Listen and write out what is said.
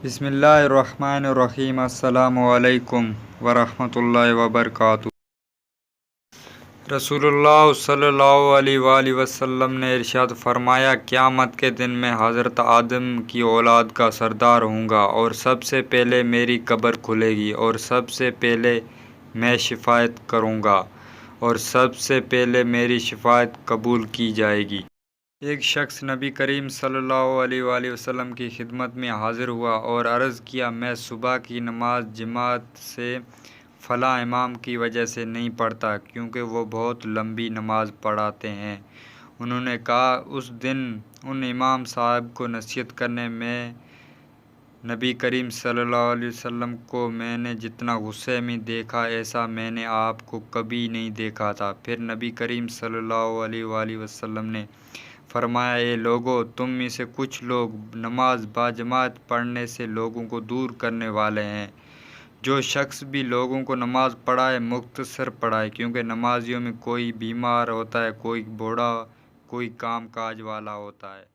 بسم اللہ الرحمن الرحیم۔ السلام علیکم ورحمۃ اللہ وبرکاتہ۔ رسول اللہ صلی اللہ علیہ وآلہ وسلم نے ارشاد فرمایا، قیامت کے دن میں حضرت آدم کی اولاد کا سردار ہوں گا اور سب سے پہلے میری قبر کھلے گی اور سب سے پہلے میں شفاعت کروں گا اور سب سے پہلے میری شفاعت قبول کی جائے گی۔ ایک شخص نبی کریم صلی اللہ علیہ وآلہ وسلم کی خدمت میں حاضر ہوا اور عرض کیا، میں صبح کی نماز جماعت سے فلاں امام کی وجہ سے نہیں پڑھتا کیونکہ وہ بہت لمبی نماز پڑھاتے ہیں۔ انہوں نے کہا، اس دن ان امام صاحب کو نصیحت کرنے میں نبی کریم صلی اللہ علیہ وسلم کو میں نے جتنا غصے میں دیکھا ایسا میں نے آپ کو کبھی نہیں دیکھا تھا۔ پھر نبی کریم صلی اللہ علیہ وآلہ وسلم نے فرمایا، اے لوگو، تم میں سے کچھ لوگ نماز باجماعت پڑھنے سے لوگوں کو دور کرنے والے ہیں۔ جو شخص بھی لوگوں کو نماز پڑھائے مختصر پڑھائے، کیونکہ نمازیوں میں کوئی بیمار ہوتا ہے، کوئی بوڑھا، کوئی کام کاج والا ہوتا ہے۔